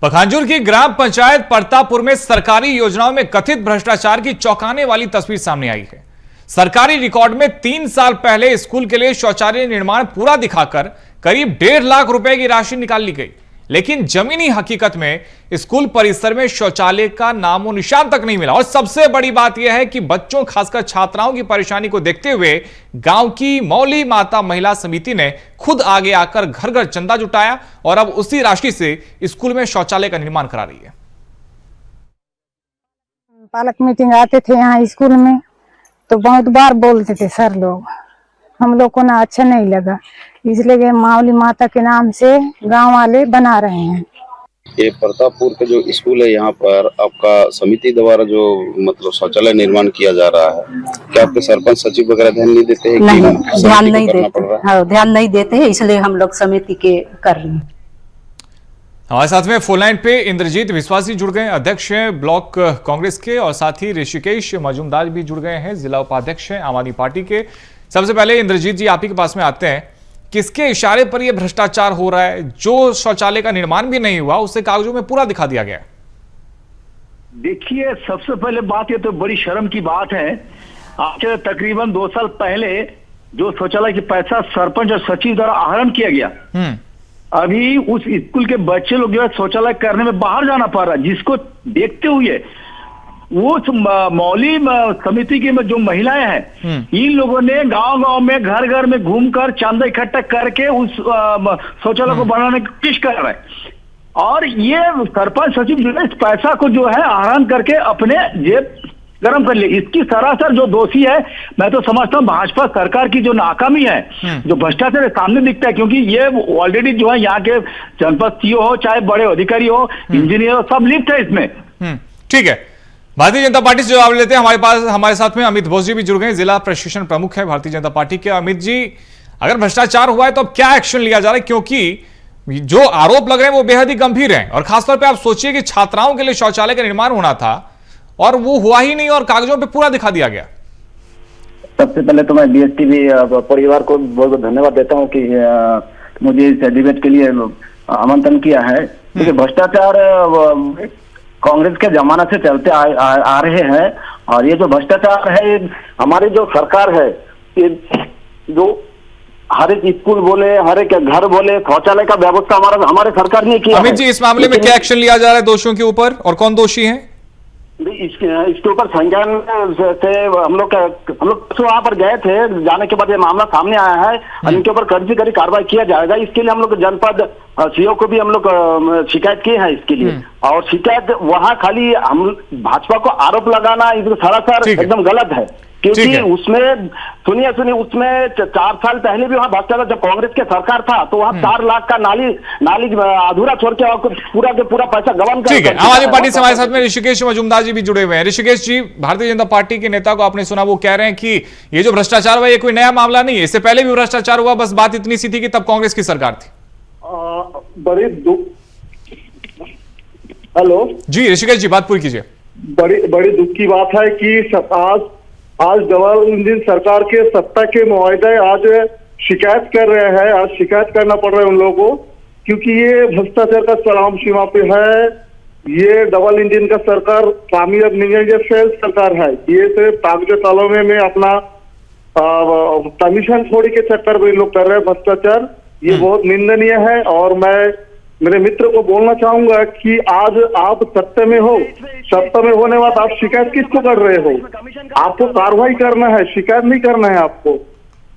पखांजूर की ग्राम पंचायत परतापुर में सरकारी योजनाओं में कथित भ्रष्टाचार की चौंकाने वाली तस्वीर सामने आई है। सरकारी रिकॉर्ड में 3 साल पहले स्कूल के लिए शौचालय निर्माण पूरा दिखाकर करीब 1.5 लाख रुपए की राशि निकाल ली गई, लेकिन जमीनी हकीकत में स्कूल परिसर में शौचालय का नामो निशान तक नहीं मिला। और सबसे बड़ी बात यह है कि बच्चों, खासकर छात्राओं की परेशानी को देखते हुए गांव की मौली माता महिला समिति ने खुद आगे आकर घर घर चंदा जुटाया और अब उसी राशि से स्कूल में शौचालय का निर्माण करा रही है। पालक मीटिंग आते थे यहाँ स्कूल में, तो बहुत बार बोलते थे सर लोग, हम लोग को ना अच्छा नहीं लगा, इसलिए मौली माता के नाम से गांव वाले बना रहे हैं। ये परतापुर का जो स्कूल है, यहाँ पर आपका समिति द्वारा जो मतलब शौचालय निर्माण किया जा रहा है, क्या आपके सरपंच सचिव वगैरह ध्यान नहीं देते हैं? नहीं, ध्यान नहीं देते। हाँ, ध्यान नहीं देते हैं, इसलिए हम लोग समिति के कर रहे हैं। हमारे साथ में फोन लाइन पे इंद्रजीत विश्वासी जुड़ गए, अध्यक्ष हैं ब्लॉक कांग्रेस के, और साथ ही ऋषिकेश मजूमदार भी जुड़ गए हैं, जिला उपाध्यक्ष हैं आम आदमी पार्टी के। सबसे पहले इंद्रजीत जी, आप ही के पास में आते हैं, किसके इशारे पर यह भ्रष्टाचार हो रहा है? जो शौचालय का निर्माण भी नहीं हुआ उसे कागजों में पूरा दिखा दिया गया। देखिए, सबसे पहले बात ये तो बड़ी शर्म की बात है, आज तकरीबन 2 साल पहले जो शौचालय की पैसा सरपंच और सचिव द्वारा आहरण किया गया, अभी उस स्कूल के बच्चे लोग जो है शौचालय करने में बाहर जाना पड़ रहा है, जिसको देखते हुए वो मौली समिति की जो महिलाएं हैं, इन लोगों ने गांव गांव में घर घर में घूमकर चंदा इकट्ठा करके उस शौचालय को बनाने की कोशिश कर रहे हैं। और ये सरपंच सचिव जो है इस पैसा को जो है आहरण करके अपने जेब गरम कर ले। इसकी सरासर जो दोषी है, मैं तो समझता हूँ भाजपा सरकार की जो नाकामी है, जो भ्रष्टाचार सामने दिखता है, क्योंकि ये ऑलरेडी जो है यहाँ के जनपद सीओ हो, चाहे बड़े अधिकारी हो, इंजीनियर हो, सब लिप्त है इसमें। ठीक है, भारतीय जनता पार्टी से जवाब लेते हैं। हमारे साथ में अमित बोस जी भी जुड़ गए, जिला प्रशिक्षण प्रमुख है भारतीय जनता पार्टी के। अमित जी, अगर भ्रष्टाचार हुआ है तो अब क्या एक्शन लिया जा रहा है? क्योंकि जो आरोप लग रहे हैं वो बेहद ही गंभीर हैं, और खासतौर पे आप सोचिए कि छात्राओं के लिए शौचालय का निर्माण होना था और वो हुआ ही नहीं और कागजों पे पूरा दिखा दिया गया। सबसे पहले तो मैं बीएसटीवी परिवार को बहुत बहुत धन्यवाद देता हूं कि मुझे इस डिबेट के लिए आमंत्रण किया है। देखिए, भ्रष्टाचार कांग्रेस के जमाना से चलते आ रहे हैं, और ये जो भ्रष्टाचार है, हमारी जो सरकार है, ये जो हर एक स्कूल बोले, हर एक घर बोले, शौचालय का व्यवस्था हमारे सरकार ने किया। अमित जी, इस मामले में क्या एक्शन लिया जा रहा है दोषियों के ऊपर, और कौन दोषी है? इसके ऊपर संज्ञान से हम लोग वहां पर गए थे, जाने के बाद ये मामला सामने आया है और इनके ऊपर कड़ी कार्रवाई किया जाएगा। इसके लिए हम लोग जनपद सीओ को भी हम लोग शिकायत की है इसके लिए, और शिकायत वहां खाली हम भाजपा को आरोप लगाना सरासर एकदम गलत है, क्योंकि उसमें सुनिए उसमें 4 साल पहले भी वहाँ भ्रष्टाचार, जब कांग्रेस के सरकार था तो वहाँ 4 लाख का नाली अधूरा छोड़ के पूरा के पूरा पैसा गबन कर। ठीक है, आम आदमी पार्टी से हमारे साथ में ऋषिकेश मजूमदार जी भी जुड़े हुए हैं। ऋषिकेश जी, भारतीय जनता पार्टी के नेता को आपने सुना, वो कह रहे हैं कि ये जो भ्रष्टाचार हुआ ये कोई नया मामला नहीं है, इससे पहले भी भ्रष्टाचार हुआ, बस बात इतनी सी थी कि तब कांग्रेस की सरकार थी। बड़े दुख। हेलो जी ऋषिकेश जी, बात पूरी कीजिए। बड़ी दुख की बात है कि आज डबल इंजन सरकार के सत्ता के मुआहदे आज शिकायत कर रहे हैं, आज शिकायत करना पड़ रहा है उन लोगों को, क्योंकि ये भ्रष्टाचार का चरम सीमा पे है। ये डबल इंजन का सरकार कामयाब नहीं है, ये फेल सरकार है। ये सिर्फ कागज तालों में अपना कमीशन छोड़ी के चक्कर में लोग कर रहे हैं भ्रष्टाचार। ये बहुत निंदनीय है, और मैं मेरे मित्र को बोलना चाहूंगा कि आज आप सत्ता में हो, सत्ता में होने बाद आप शिकायत किसको कर रहे हो? आपको कार्रवाई करना है, शिकायत नहीं करना है आपको।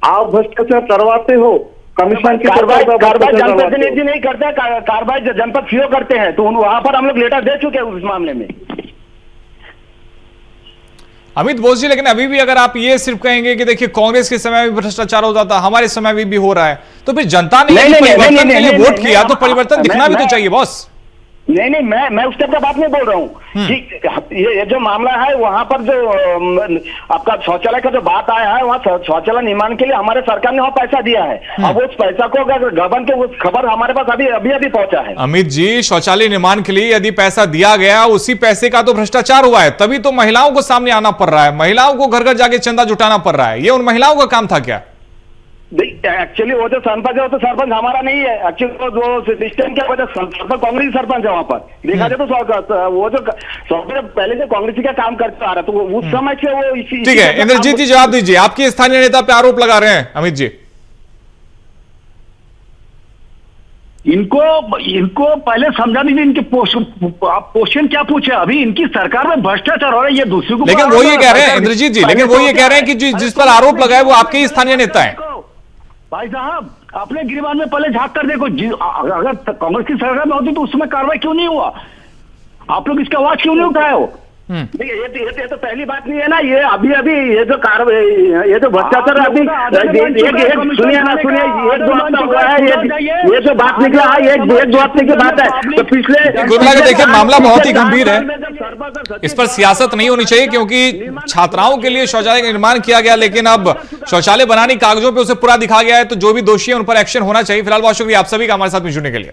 आप भ्रष्टाचार करवाते हो, कमीशन की कार्रवाई जनप्रतिनिधि नहीं करते, कार्रवाई जनपद सीओ करते हैं, तो वहां पर हम लोग लेटर दे चुके हैं उस मामले में। अमित बोस जी, लेकिन अभी भी अगर आप ये सिर्फ कहेंगे कि देखिए कांग्रेस के समय में भ्रष्टाचार होता था, हमारे समय में भी हो रहा है, तो फिर जनता ने परिवर्तन के लिए वोट किया, तो परिवर्तन दिखना भी तो चाहिए बॉस। नहीं, मैं उस टाइप का बात नहीं बोल रहा हूँ कि ये जो मामला है, वहां पर जो आपका शौचालय का जो बात आया है, वहाँ शौचालय निर्माण के लिए हमारे सरकार ने वहाँ पैसा दिया है। अब उस पैसा को अगर गबन के उस खबर हमारे पास अभी पहुंचा है। अमित जी, शौचालय निर्माण के लिए यदि पैसा दिया गया, उसी पैसे का तो भ्रष्टाचार हुआ है, तभी तो महिलाओं को सामने आना पड़ रहा है, महिलाओं को घर घर जाके चंदा जुटाना पड़ रहा है। ये उन महिलाओं का काम था क्या? एक्चुअली वो जो सरपंच है वो तो सरपंच हमारा नहीं है। एक्चुअली जो सिस्टम क्या वजह सरपंच कांग्रेस सरपंच है वहाँ पर देखा जाए तो वो जो पहले जो कांग्रेस का काम करते आ रहा तो उस समय से वो इसी। ठीक है इंद्रजीत जी जवाब दीजिए, आपके स्थानीय नेता पे आरोप लगा रहे हैं अमित जी। इनको पहले समझा दीजिए इनके क्वेश्चन क्या पूछे। अभी इनकी सरकार में भ्रष्टाचार हो रहा है, ये दूसरी को। लेकिन वो ये कह रहे हैं इंद्रजीत जी, लेकिन वो ये कह रहे हैं कि जिस पर आरोप लगाए वो आपके ही स्थानीय नेता है। भाई साहब अपने गिरिबान में पहले झांक कर देखो, अगर कांग्रेस की सरकार में होती तो उसमें कार्रवाई क्यों नहीं हुआ? आप लोग इसका आवाज क्यों नहीं उठाए हो? ये तो पहली बात नहीं है ना। ये अभी ये जो कार्रवाई ये जो भ्रष्टाचार अभी सुनिए ना सुनिए, एक दो हफ्ता हुआ है ये जो बात निकला है एक दो हफ्ते की बात है। तो पिछले गुरुला देखिए मामला बहुत ही गंभीर है, इस पर सियासत नहीं होनी चाहिए क्योंकि छात्राओं के लिए शौचालय का निर्माण किया गया, लेकिन अब शौचालय बनाने कागजों पे उसे पूरा दिखा गया है, तो जो भी दोषी है उन पर एक्शन होना चाहिए। फिलहाल बहुत शुक्रिया आप सभी का हमारे साथ में जुड़ने के लिए।